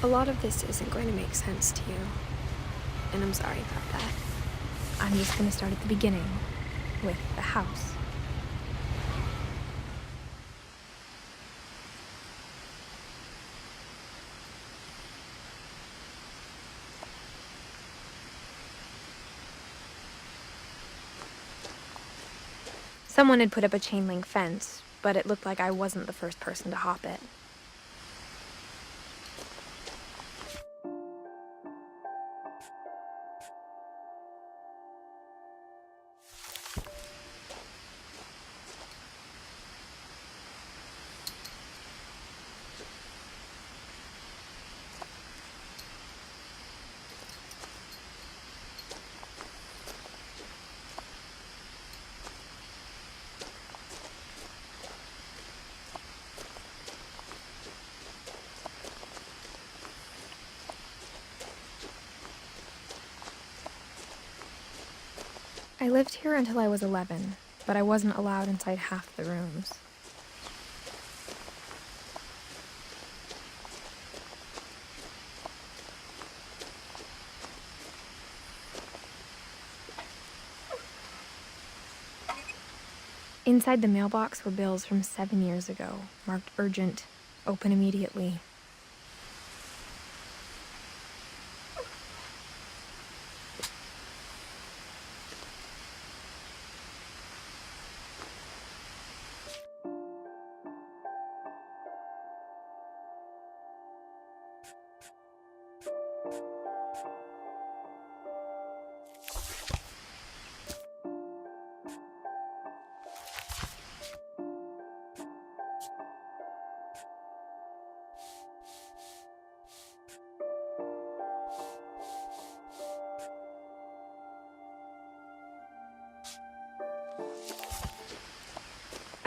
A lot of this isn't going to make sense to you, and I'm sorry about that. I'm just going to start at the beginning, with the house. Someone had put up a chain link fence, but it looked like I wasn't the first person to hop it. I lived here until I was 11, but I wasn't allowed inside half the rooms. Inside the mailbox were bills from 7 years ago, marked urgent, open immediately.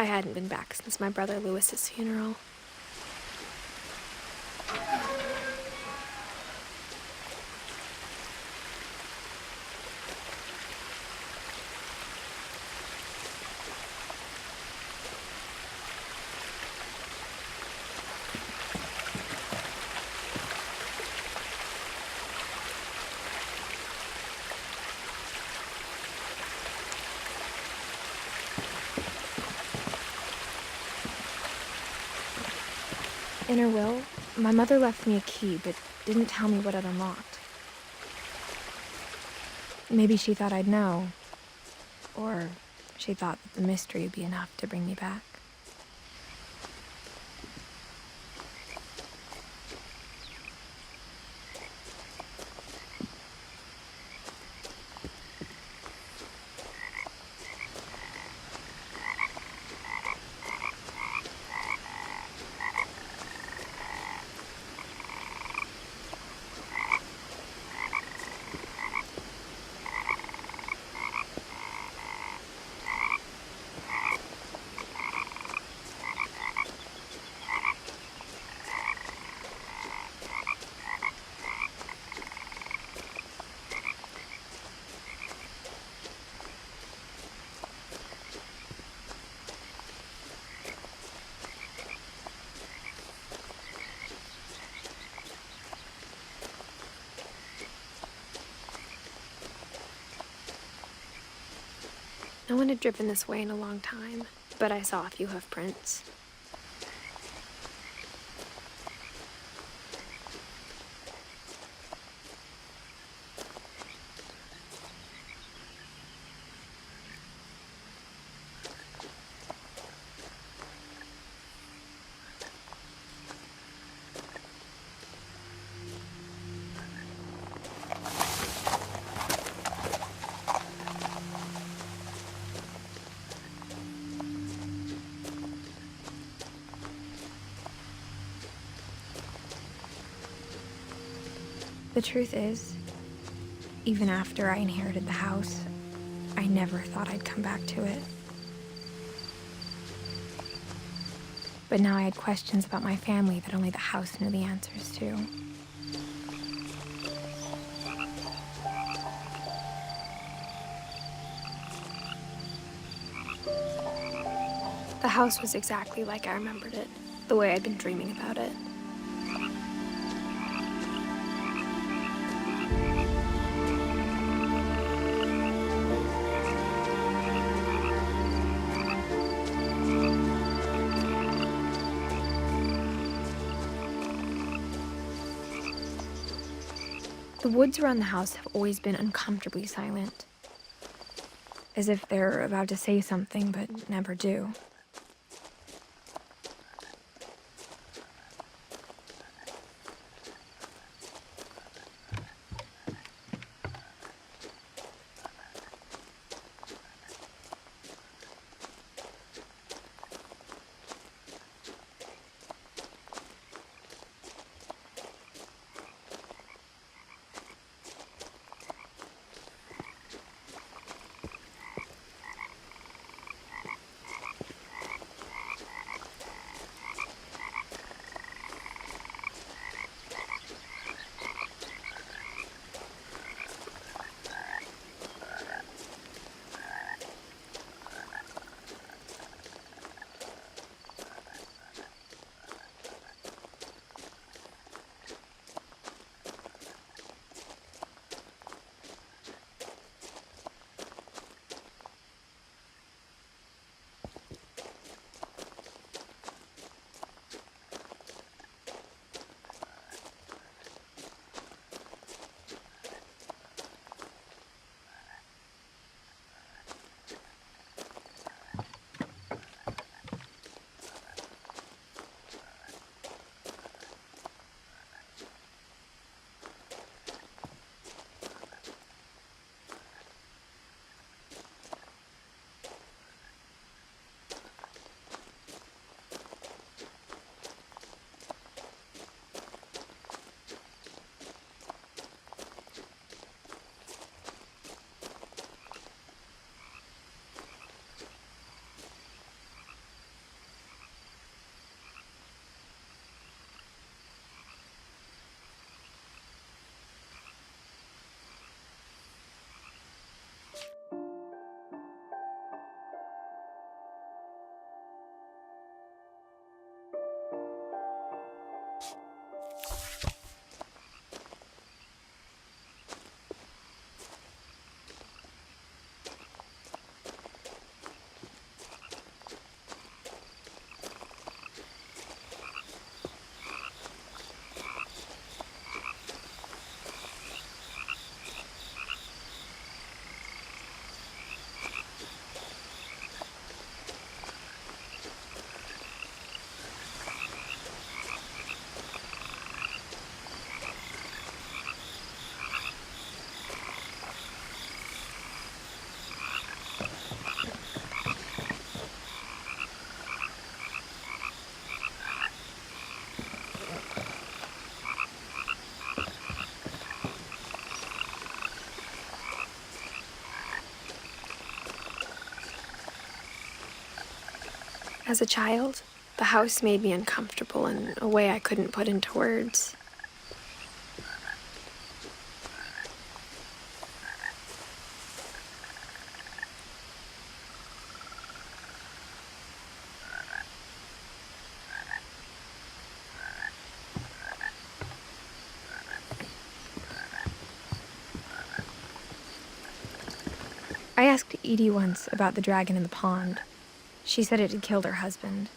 I hadn't been back since my brother Lewis's funeral. In her will, my mother left me a key, but didn't tell me what it unlocked. Maybe she thought I'd know, or she thought that the mystery would be enough to bring me back. No one had driven this way in a long time, but I saw a few hoof prints. The truth is, even after I inherited the house, I never thought I'd come back to it. But now I had questions about my family that only the house knew the answers to. The house was exactly like I remembered it, the way I'd been dreaming about it. The woods around the house have always been uncomfortably silent, as if they're about to say something but never do. As a child, the house made me uncomfortable in a way I couldn't put into words. I asked Edie once about the dragon in the pond. She said it had killed her husband.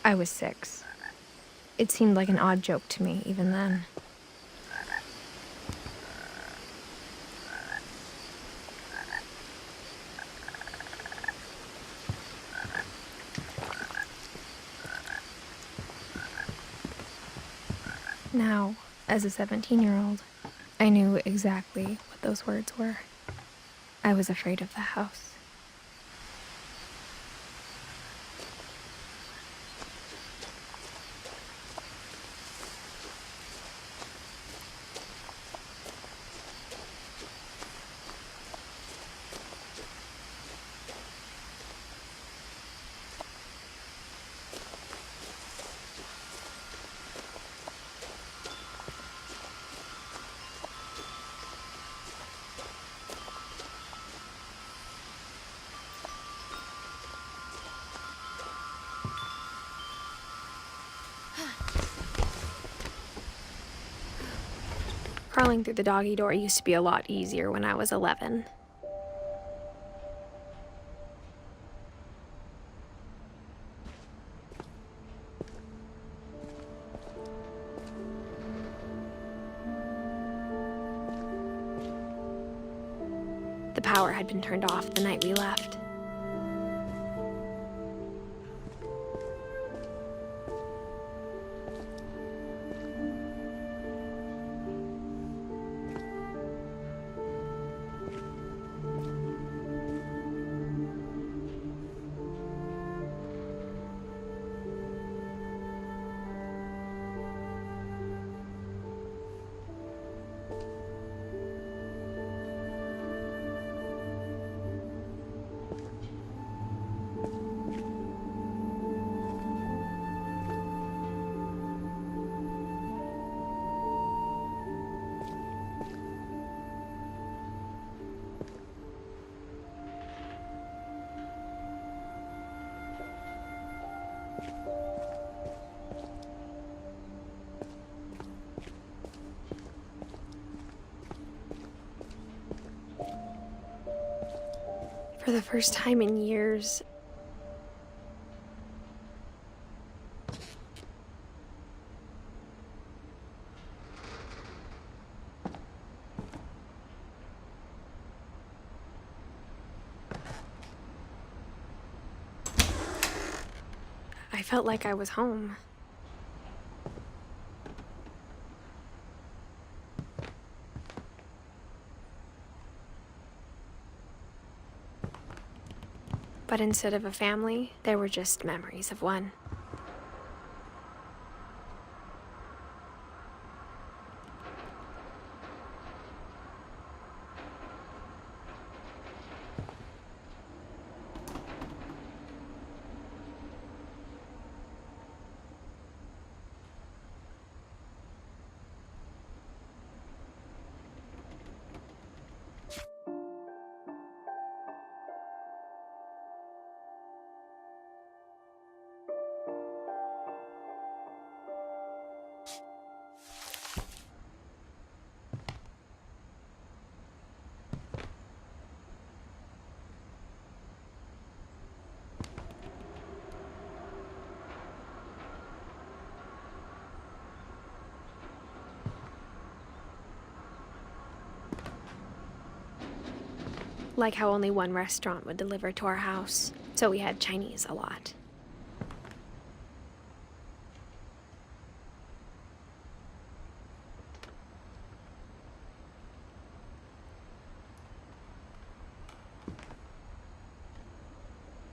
I was 6. It seemed like an odd joke to me, even then. Now, as a 17-year-old, I knew exactly what those words were. I was afraid of the house. Crawling through the doggy door used to be a lot easier when I was 11. The power had been turned off the night we left. For the first time in years, I felt like I was home. But instead of a family, there were just memories of one. Like how only one restaurant would deliver to our house, so we had Chinese a lot.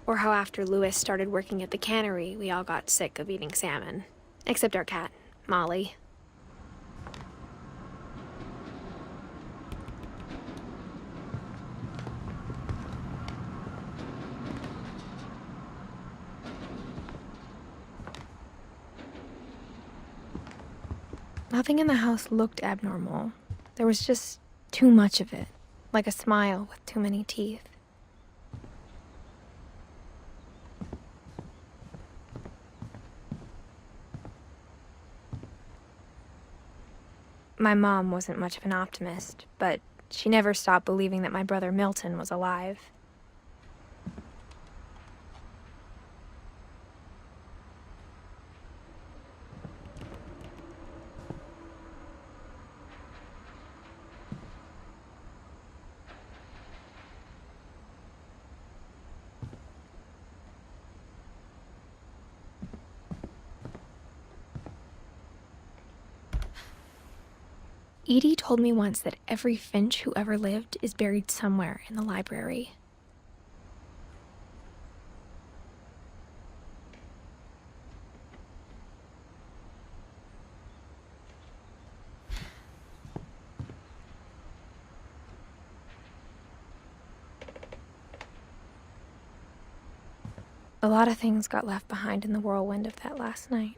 Or how after Louis started working at the cannery, we all got sick of eating salmon. Except our cat, Molly. Nothing in the house looked abnormal. There was just too much of it, like a smile with too many teeth. My mom wasn't much of an optimist, but she never stopped believing that my brother Milton was alive. Edie told me once that every Finch who ever lived is buried somewhere in the library. A lot of things got left behind in the whirlwind of that last night.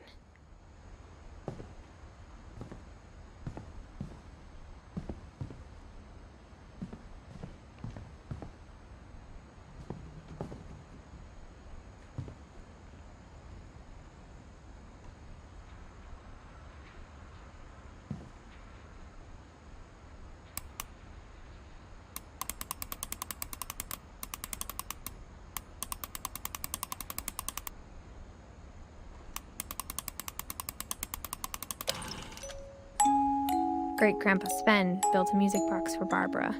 Great-Grandpa Sven built a music box for Barbara.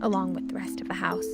along with the rest of the house.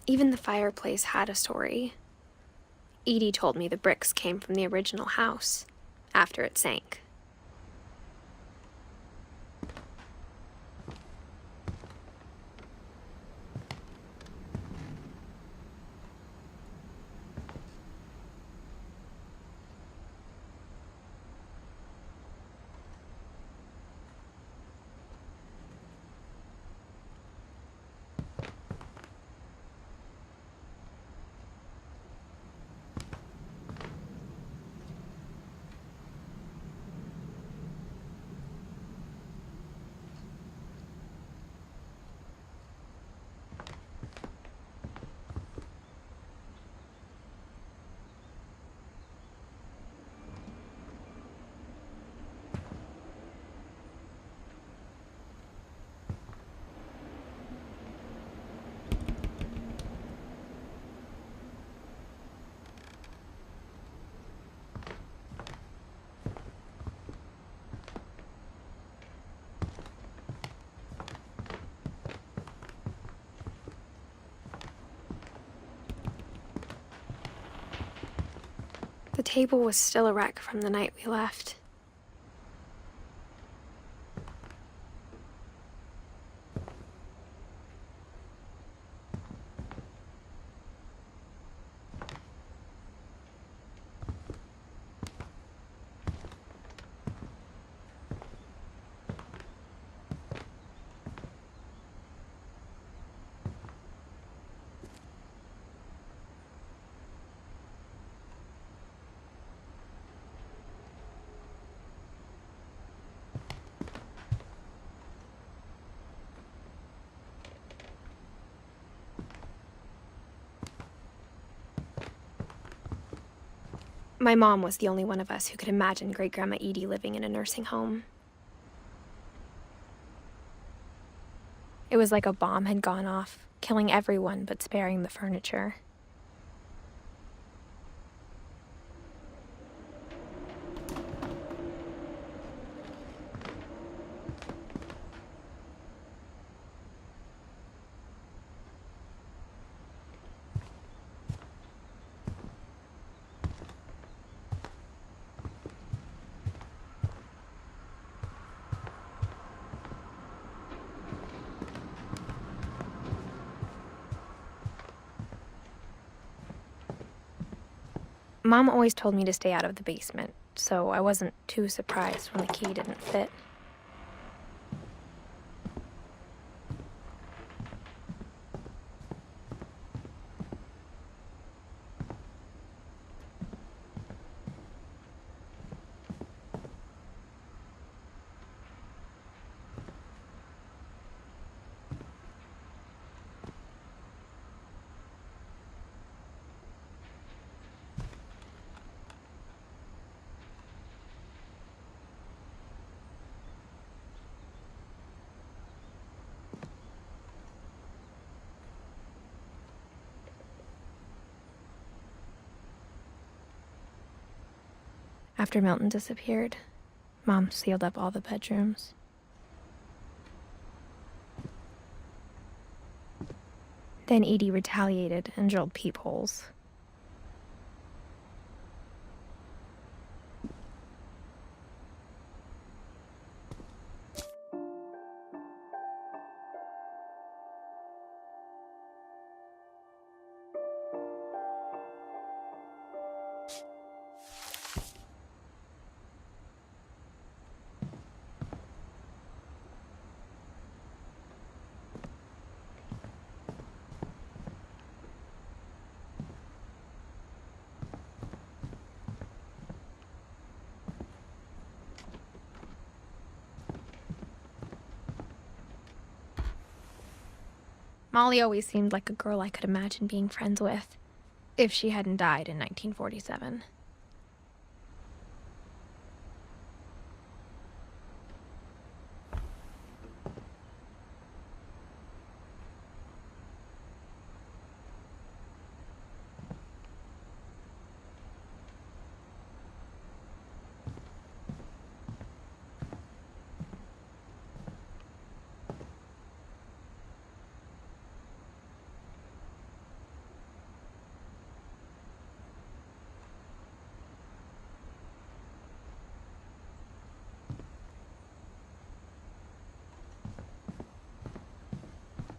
Even the fireplace had a story. Edie told me the bricks came from the original house, after it sank. The table was still a wreck from the night we left. My mom was the only one of us who could imagine Great-Grandma Edie living in a nursing home. It was like a bomb had gone off, killing everyone but sparing the furniture. Mom always told me to stay out of the basement, so I wasn't too surprised when the key didn't fit. After Milton disappeared, Mom sealed up all the bedrooms. Then Edie retaliated and drilled peepholes. Molly always seemed like a girl I could imagine being friends with, if she hadn't died in 1947.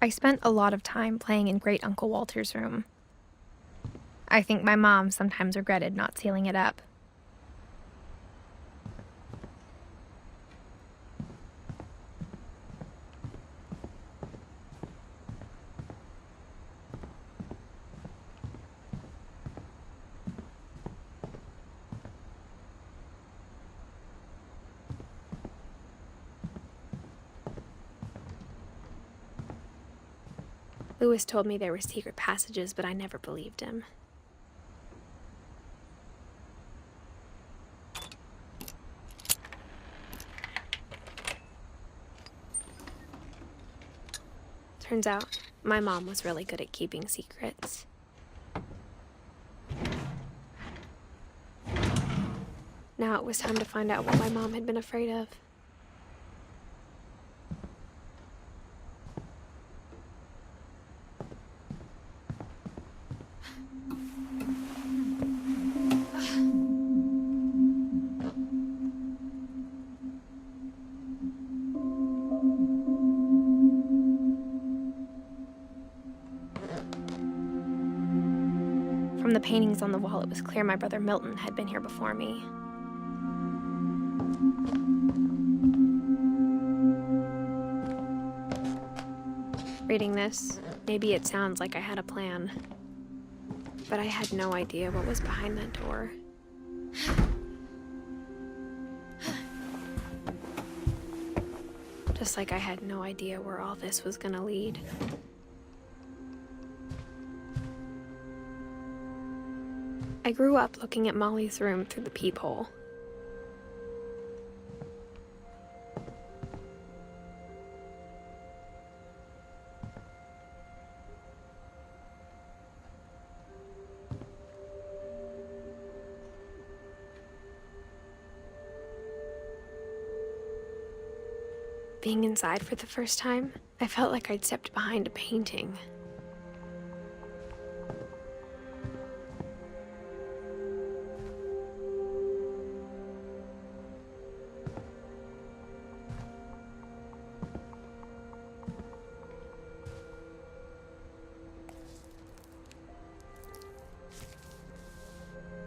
I spent a lot of time playing in Great Uncle Walter's room. I think my mom sometimes regretted not sealing it up. Lewis told me there were secret passages, but I never believed him. Turns out, my mom was really good at keeping secrets. Now it was time to find out what my mom had been afraid of. From the paintings on the wall, it was clear my brother Milton had been here before me. Reading this, maybe it sounds like I had a plan, but I had no idea what was behind that door. Just like I had no idea where all this was gonna lead. I grew up looking at Molly's room through the peephole. Being inside for the first time, I felt like I'd stepped behind a painting.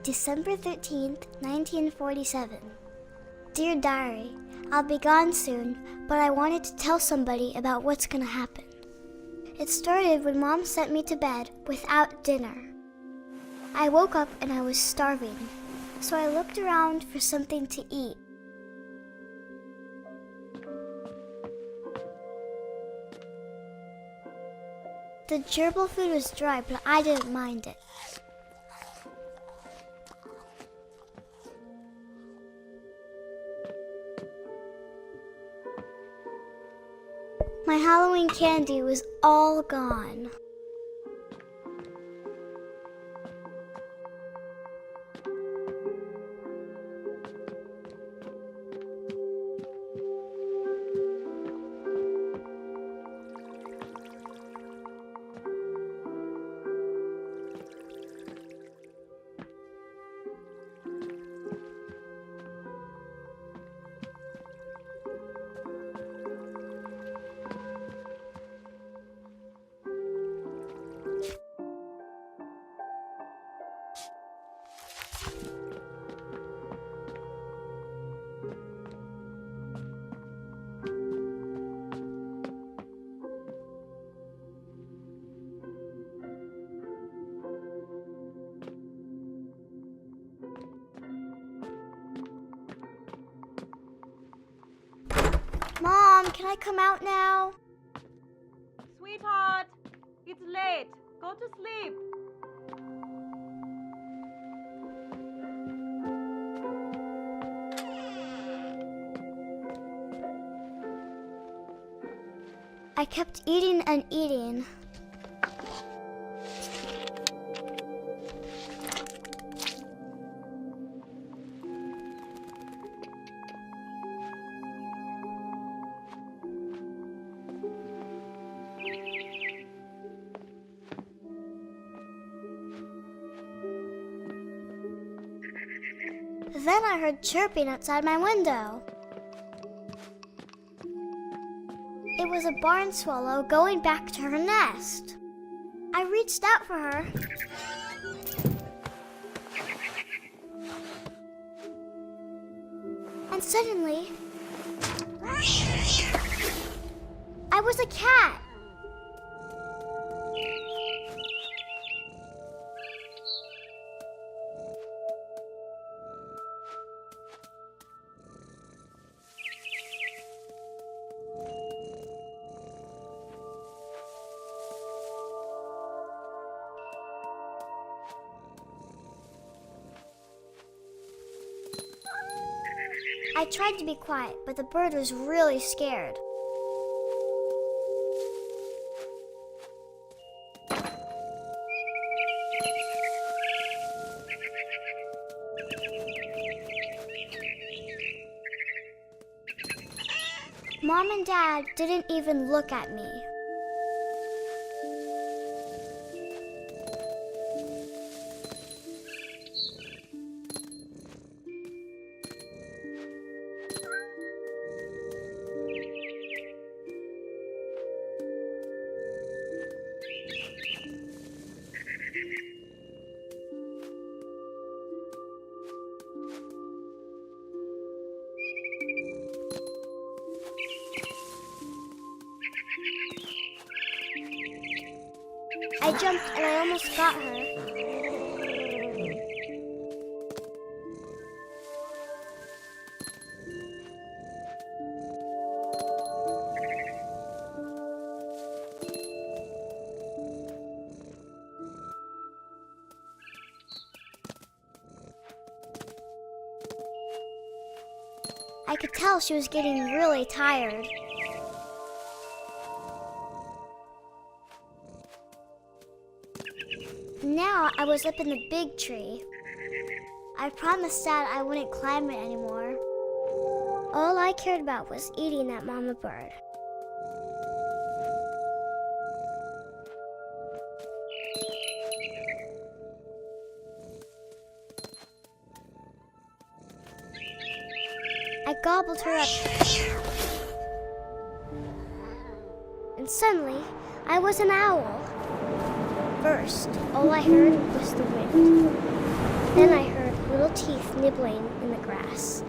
December 13th, 1947. Dear Diary, I'll be gone soon, but I wanted to tell somebody about what's gonna happen. It started when Mom sent me to bed without dinner. I woke up and I was starving, so I looked around for something to eat. The gerbil food was dry, but I didn't mind it. My Halloween candy was all gone. Mom, can I come out now? Sweetheart, late. Go to sleep. I kept eating and eating. Then I heard chirping outside my window. It was a barn swallow going back to her nest. I reached out for her. And suddenly, I was a cat. I tried to be quiet, but the bird was really scared. Mom and Dad didn't even look at me. I jumped and I almost got her. I could tell she was getting really tired. Now I was up in the big tree. I promised Dad I wouldn't climb it anymore. All I cared about was eating that mama bird. I gobbled her up. And suddenly, I was an owl. First, all I heard was the wind. Then I heard little teeth nibbling in the grass.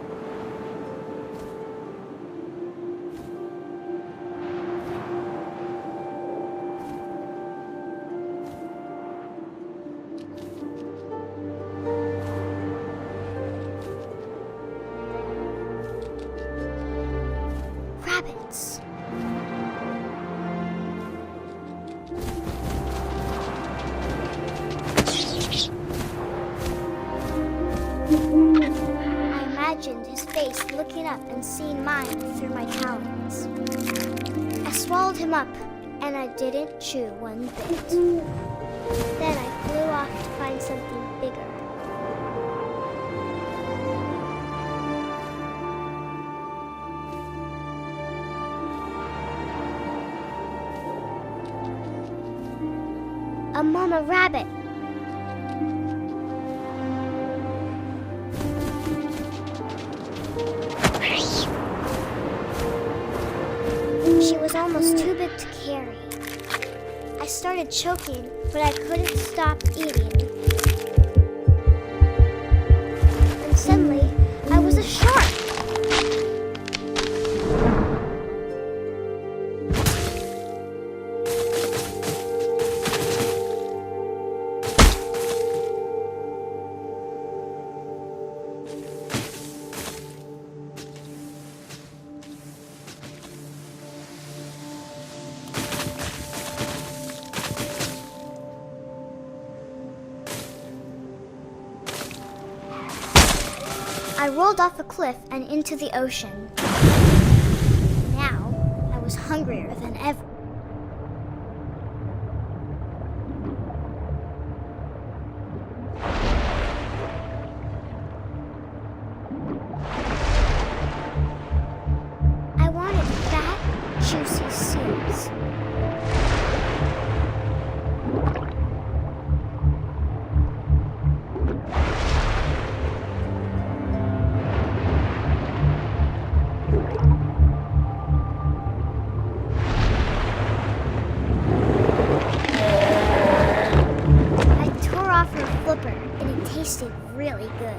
Rabbits. I imagined his face looking up and seeing mine through my talons. I swallowed him up, and I didn't chew one bit. Then I flew off to find something bigger. A mama rabbit. She was almost too big to carry. I started choking, but I couldn't stop eating. And suddenly, I was a shark. I rolled off a cliff and into the ocean. Now, I was hungrier than ever. I wanted fat, juicy seals. And it tasted really good.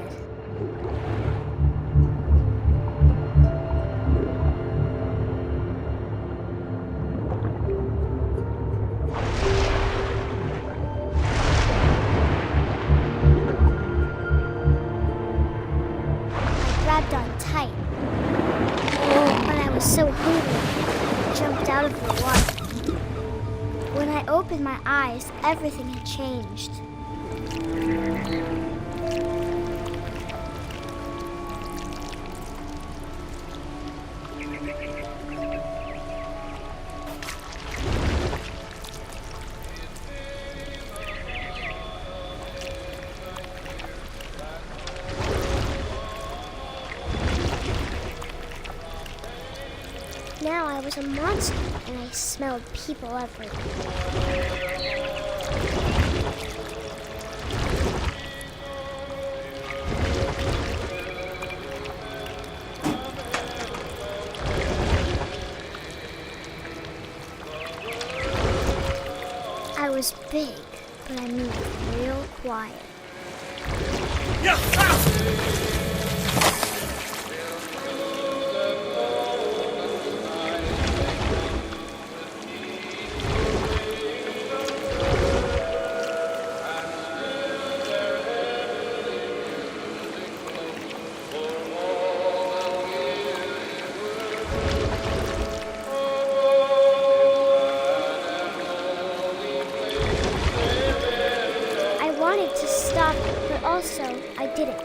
I grabbed on tight, but I was so hungry, I jumped out of the water. When I opened my eyes, everything had changed. Now I was a monster, and I smelled people everywhere. I was big, but I moved real quiet. I wanted to stop, but also I didn't.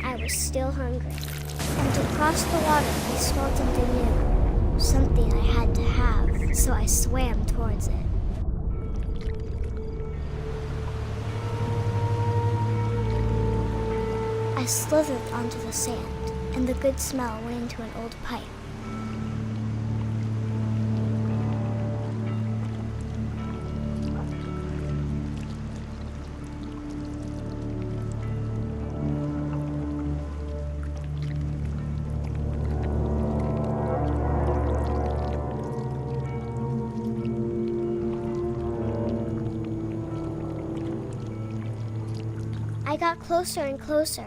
I was still hungry. And to cross the water, I smelled something new. Something I had to have, so I swam towards it. I slithered onto the sand, and the good smell went into an old pipe. I got closer and closer.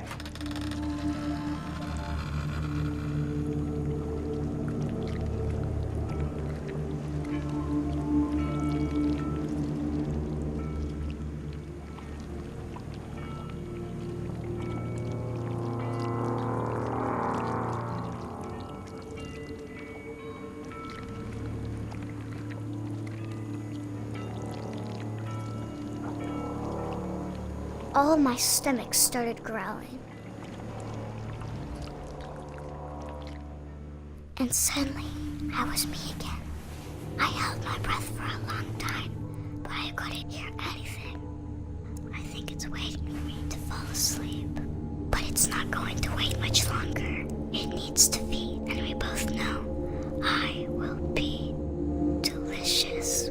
All of my stomach started growling. And suddenly, I was me again. I held my breath for a long time, but I couldn't hear anything. I think it's waiting for me to fall asleep. But it's not going to wait much longer. It needs to feed, and we both know I will be delicious.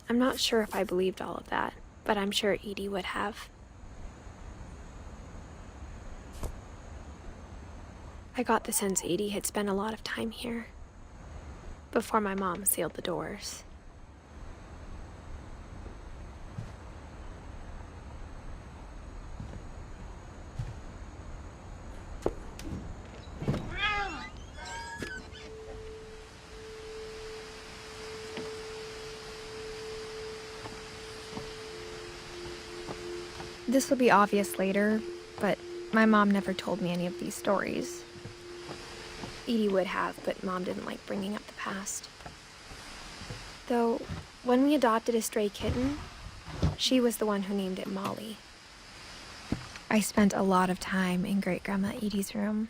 I'm not sure if I believed all of that, but I'm sure Edie would have. I got the sense Edie had spent a lot of time here, before my mom sealed the doors. This will be obvious later, but my mom never told me any of these stories. Edie would have, but Mom didn't like bringing up the past. Though, when we adopted a stray kitten, she was the one who named it Molly. I spent a lot of time in Great-Grandma Edie's room.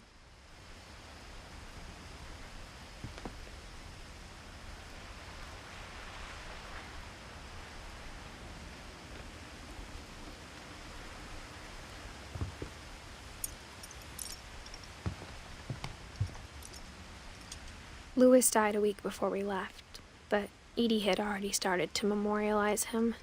Louis died a week before we left, but Edie had already started to memorialize him.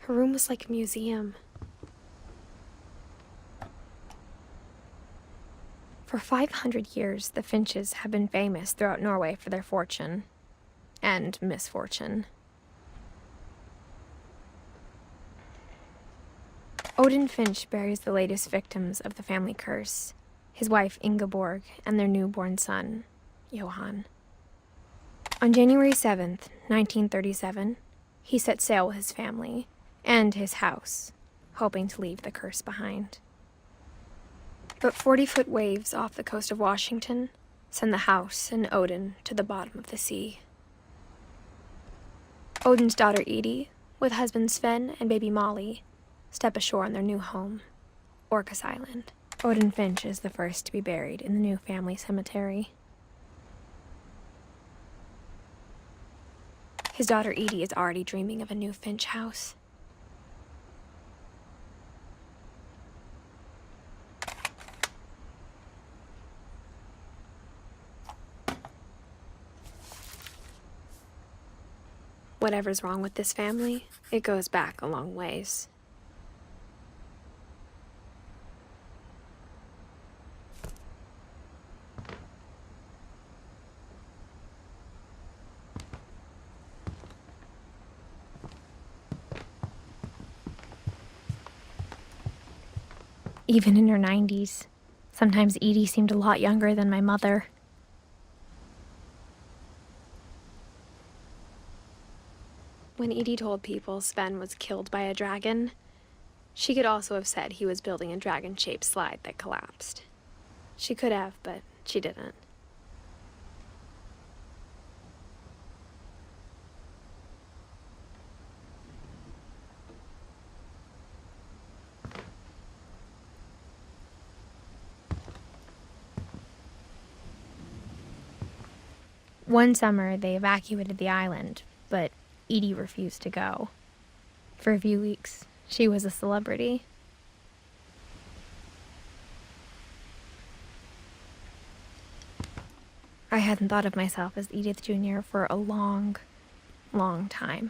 Her room was like a museum. For 500 years, the Finches have been famous throughout Norway for their fortune and misfortune. Odin Finch buries the latest victims of the family curse, his wife Ingeborg and their newborn son, Johan. On January 7th, 1937, he set sail with his family and his house, hoping to leave the curse behind. But 40-foot waves off the coast of Washington send the house and Odin to the bottom of the sea. Odin's daughter Edie, with husband Sven and baby Molly, step ashore on their new home, Orcas Island. Odin Finch is the first to be buried in the new family cemetery. His daughter Edie is already dreaming of a new Finch house. Whatever's wrong with this family, it goes back a long ways. Even in her 90s, sometimes Edie seemed a lot younger than my mother. When Edie told people Sven was killed by a dragon, she could also have said he was building a dragon-shaped slide that collapsed. She could have, but she didn't. One summer, they evacuated the island, but Edie refused to go. For a few weeks, she was a celebrity. I hadn't thought of myself as Edith Jr. for a long, long time.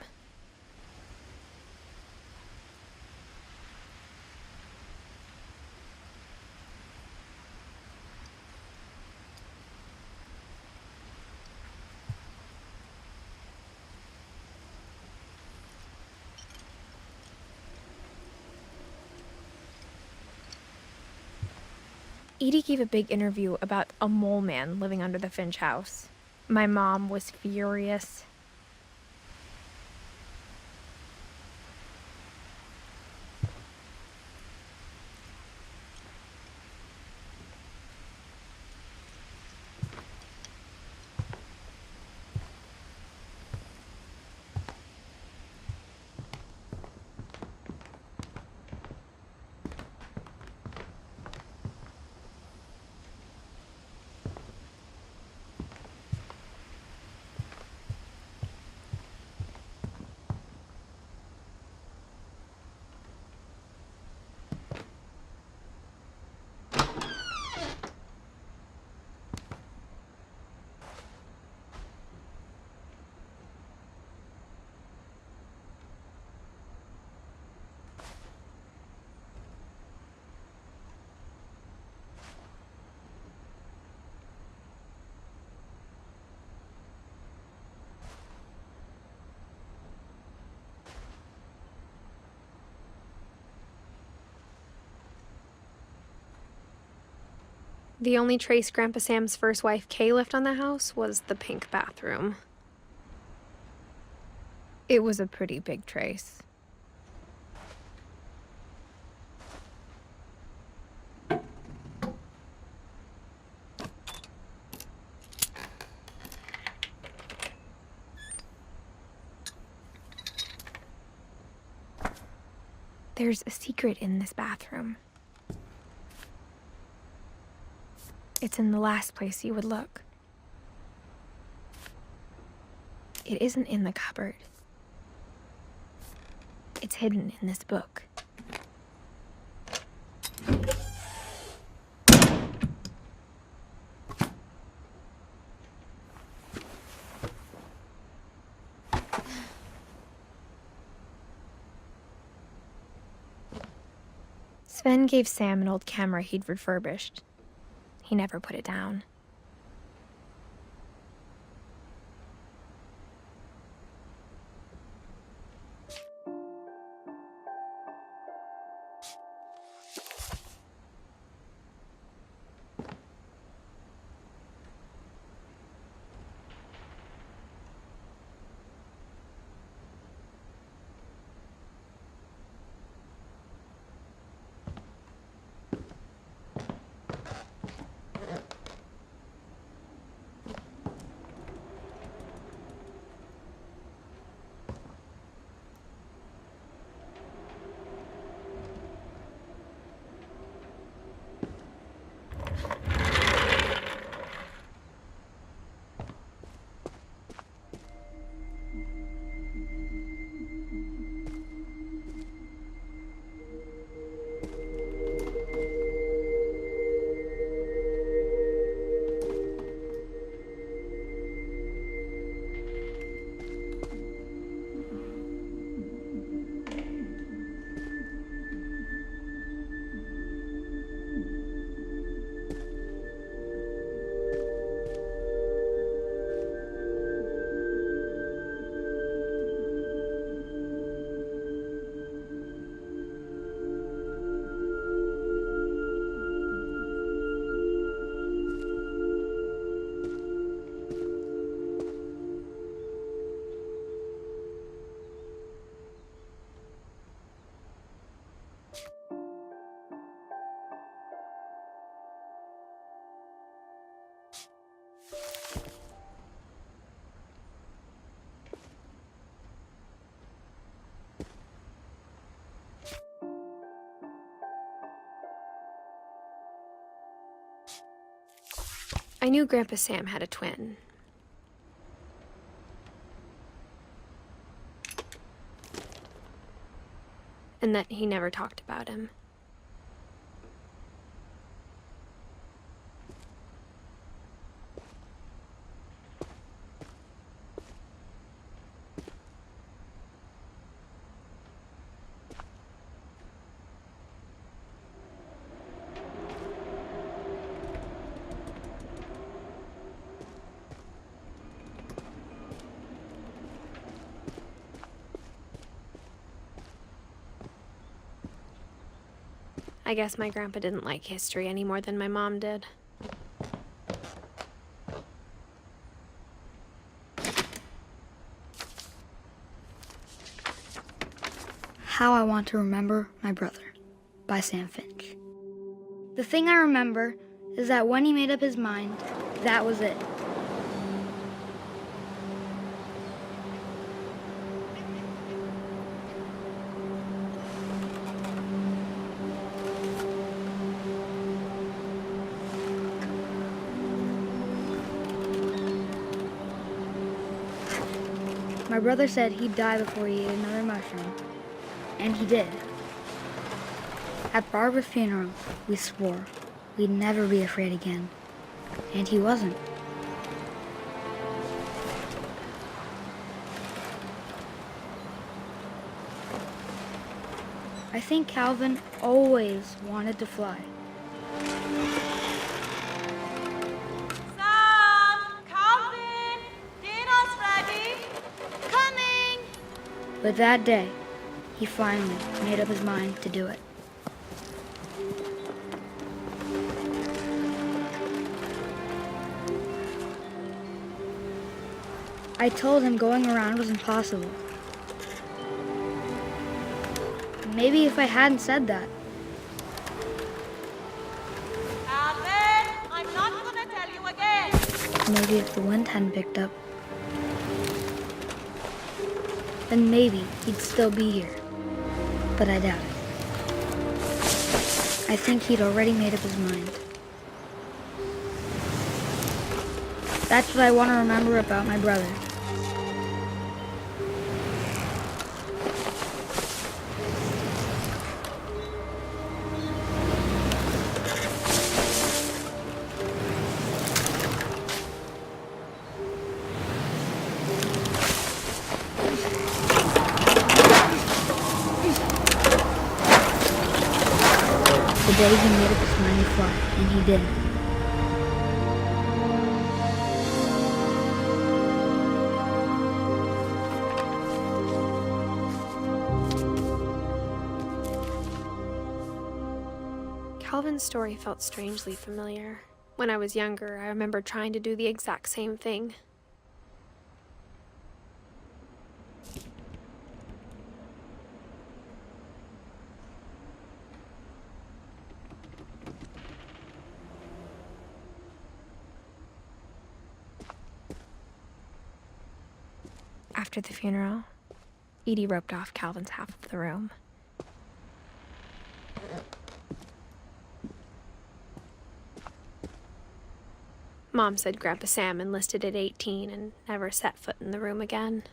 Edie gave a big interview about a mole man living under the Finch house. My mom was furious. The only trace Grandpa Sam's first wife, Kay, left on the house was the pink bathroom. It was a pretty big trace. There's a secret in this bathroom. It's in the last place you would look. It isn't in the cupboard. It's hidden in this book. Sven gave Sam an old camera he'd refurbished. He never put it down. I knew Grandpa Sam had a twin. And that he never talked about him. I guess my grandpa didn't like history any more than my mom did. How I Want to Remember My Brother by Sam Finch. The thing I remember is that when he made up his mind, that was it. My brother said he'd die before he ate another mushroom, and he did. At Barbara's funeral, we swore we'd never be afraid again, and he wasn't. I think Calvin always wanted to fly. But that day, he finally made up his mind to do it. I told him going around was impossible. Maybe if I hadn't said that. Alvin, I'm not gonna tell you again. Maybe if the wind hadn't picked up. Then maybe he'd still be here. But I doubt it. I think he'd already made up his mind. That's what I want to remember about my brother. The day he made up his mind to fly, and he did. Calvin's story felt strangely familiar. When I was younger, I remember trying to do the exact same thing. After the funeral, Edie roped off Calvin's half of the room. Mom said Grandpa Sam enlisted at 18 and never set foot in the room again.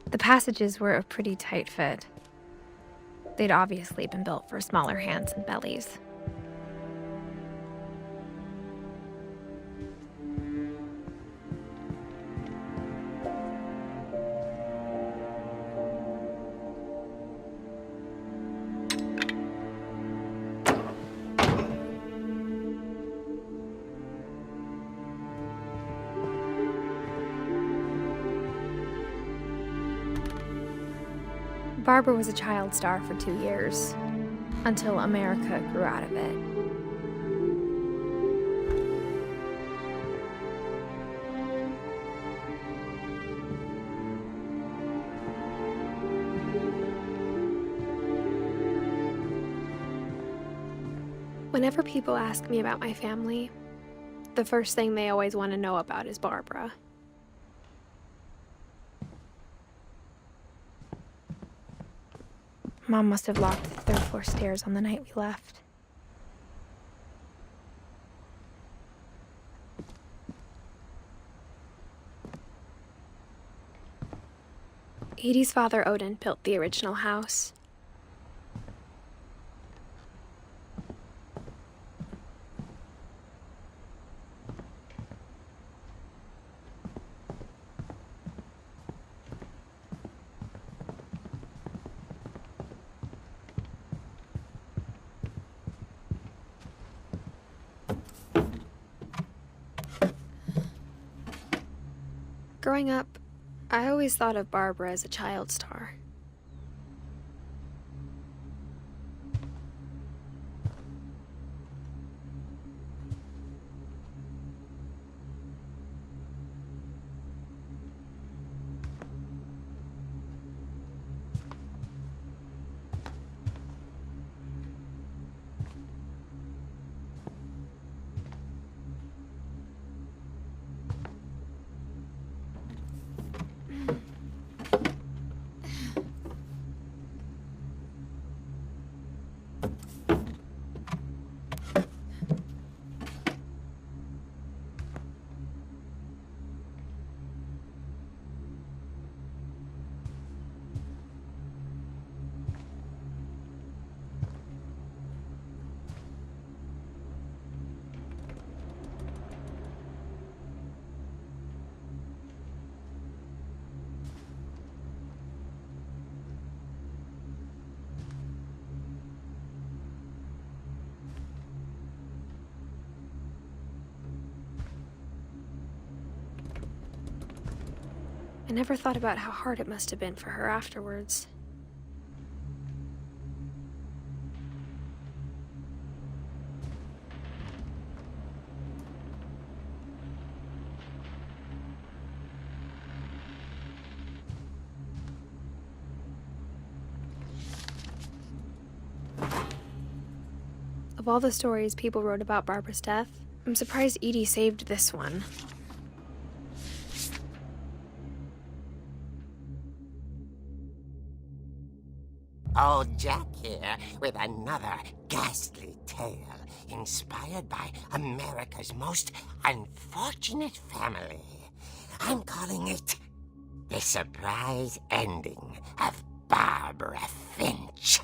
The passages were a pretty tight fit. They'd obviously been built for smaller hands and bellies. Barbara was a child star for 2 years, until America grew out of it. Whenever people ask me about my family, the first thing they always want to know about is Barbara. Mom must have locked the third floor stairs on the night we left. Edie's father, Odin, built the original house. Growing up, I always thought of Barbara as a child star. I never thought about how hard it must have been for her afterwards. Of all the stories people wrote about Barbara's death, I'm surprised Edie saved this one. Old Jack here with another ghastly tale inspired by America's most unfortunate family. I'm calling it The Surprise Ending of Barbara Finch.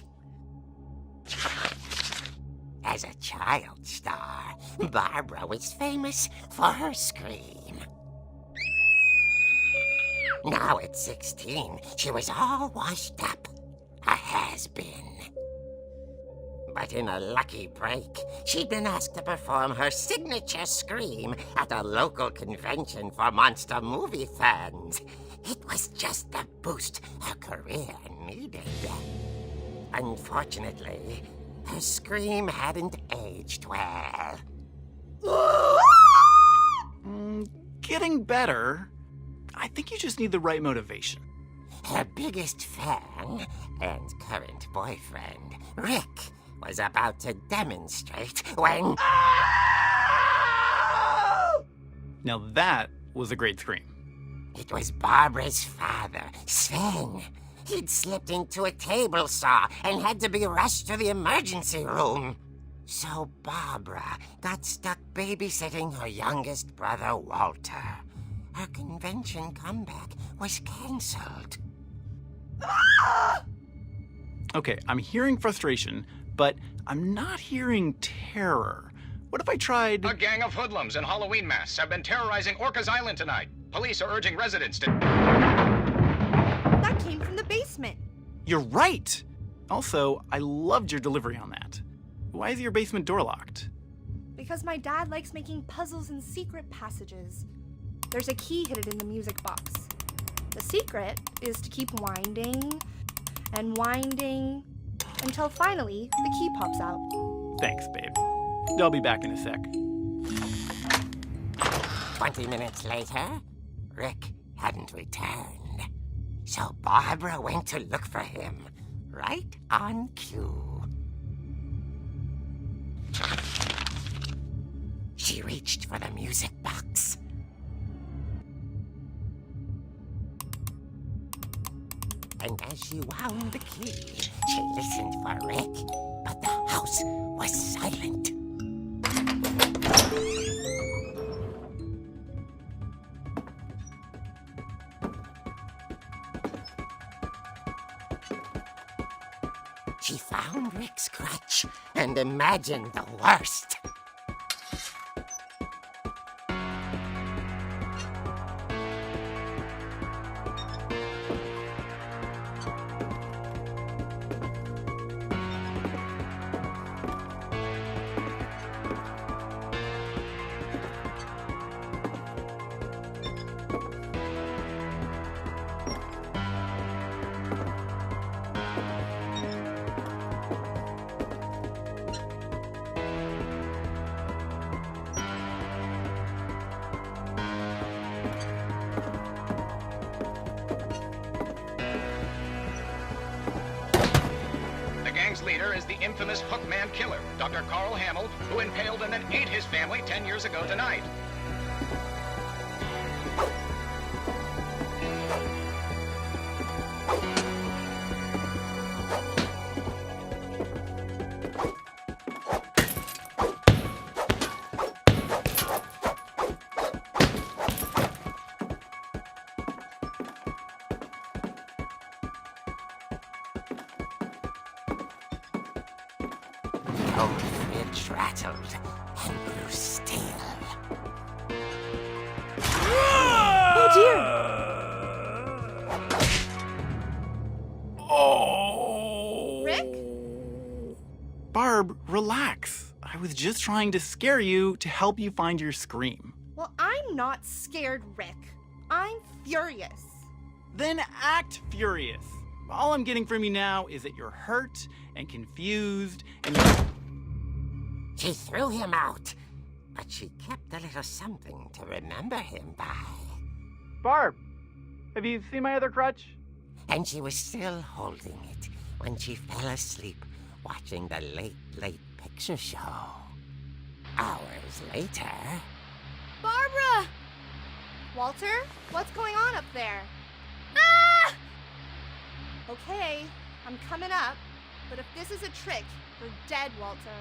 As a child star, Barbara was famous for her scream. Now at 16, she was all washed up. A has-been. But in a lucky break, she'd been asked to perform her signature scream at a local convention for monster movie fans. It was just the boost her career needed. Unfortunately, her scream hadn't aged well. Getting better. I think you just need the right motivation. Her biggest fan and current boyfriend, Rick, was about to demonstrate when... Now that was a great scream. It was Barbara's father, Sven. He'd slipped into a table saw and had to be rushed to the emergency room. So Barbara got stuck babysitting her youngest brother, Walter. Her convention comeback was cancelled. Okay, I'm hearing frustration, but I'm not hearing terror. What if I tried... A gang of hoodlums in Halloween masks have been terrorizing Orcas Island tonight. Police are urging residents to... That came from the basement. You're right! Also, I loved your delivery on that. Why is your basement door locked? Because my dad likes making puzzles and secret passages. There's a key hidden in the music box. The secret is to keep winding and winding until finally the key pops out. Thanks, babe. I'll be back in a sec. 20 minutes later, Rick hadn't returned. So Barbara went to look for him, right on cue. She reached for the music box. And as she wound the key, she listened for Rick, but the house was silent. down Rick's crutch and imagine the worst. Leader is the infamous Hookman killer, Dr. Carl Hamill, who impaled and then ate his family 10 years ago tonight. The old fridge rattled and grew still. Oh dear! Oh! Rick? Barb, relax. I was just trying to scare you to help you find your scream. Well, I'm not scared, Rick. I'm furious. Then act furious. All I'm getting from you now is that you're hurt and confused and She threw him out, but she kept a little something to remember him by. Barb, have you seen my other crutch? And she was still holding it when she fell asleep watching the late picture show. Hours later... Barbara! Walter, what's going on up there? Ah! Okay, I'm coming up, but if this is a trick, you're dead, Walter.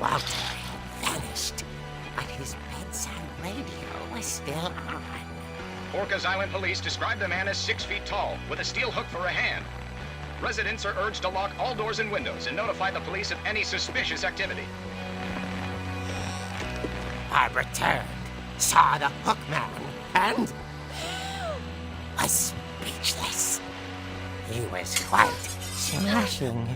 Walter had vanished, but his bedside radio was still on. Orcas Island police describe the man as 6 feet tall, with a steel hook for a hand. Residents are urged to lock all doors and windows and notify the police of any suspicious activity. Barbara turned, saw the hook man, and was speechless. He was quite smashing.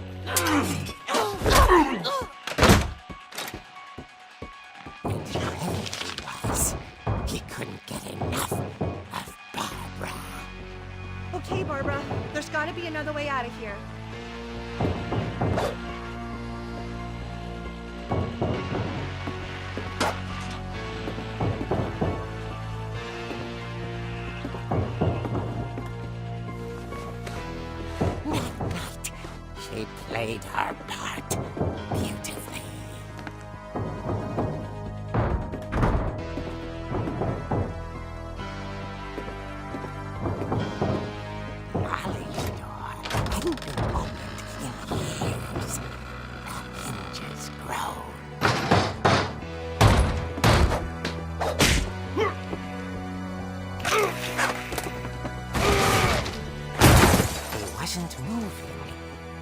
And there he was. He couldn't get enough of Barbara. Okay, Barbara, there's gotta be another way out of here. That night, she played her part beautifully. Molly's door hadn't been opened in years. The hinges groaned. He wasn't moving,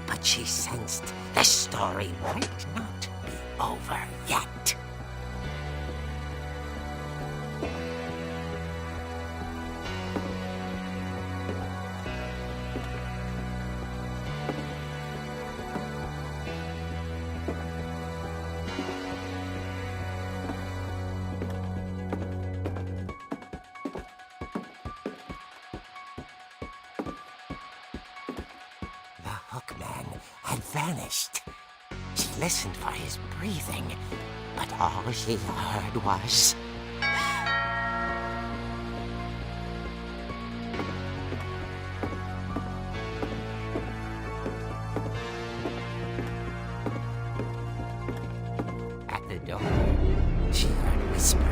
but she sensed the story might not be over yet. hookman had vanished. She listened for his breathing, but all she heard was... At the door, she heard whispering.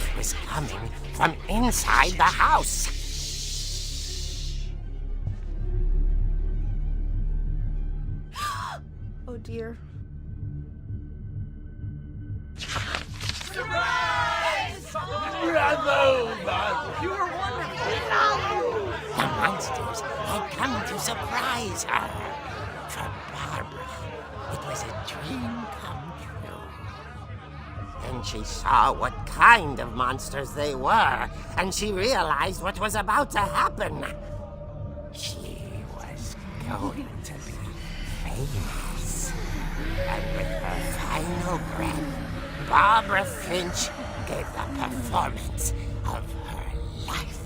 It was coming from inside the house. Oh dear. The monsters had come to surprise her. For Barbara, it was a dream come true. Then she saw what kind of monsters they were, and she realized what was about to happen. She was going to be famous. And with her final breath, Barbara Finch gave the performance of her life.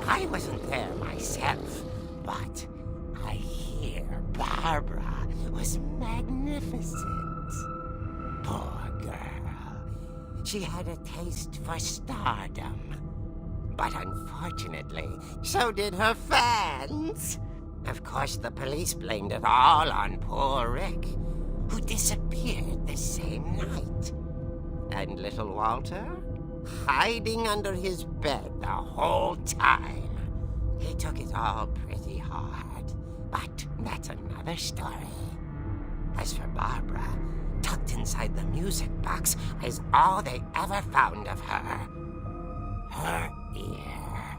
I wasn't there myself, but I hear Barbara was magnificent. Poor girl. She had a taste for stardom. But unfortunately, so did her fans. Of course, the police blamed it all on poor Rick, who disappeared the same night. And little Walter? Hiding under his bed the whole time. He took it all pretty hard, but that's another story. As for Barbara, tucked inside the music box is all they ever found of her. Her ear.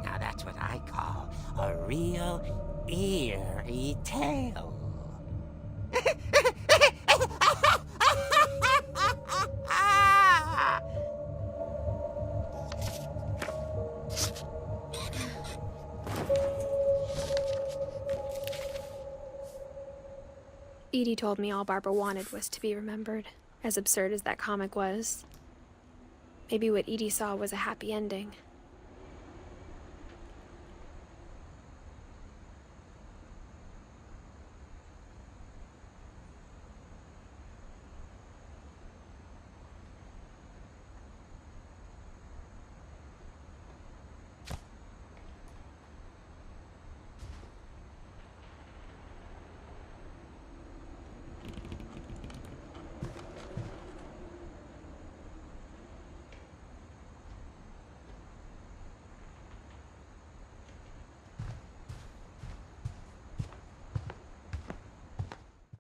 Now that's what I call a real eerie tale. Edie told me all Barbara wanted was to be remembered, as absurd as that comic was. Maybe what Edie saw was a happy ending.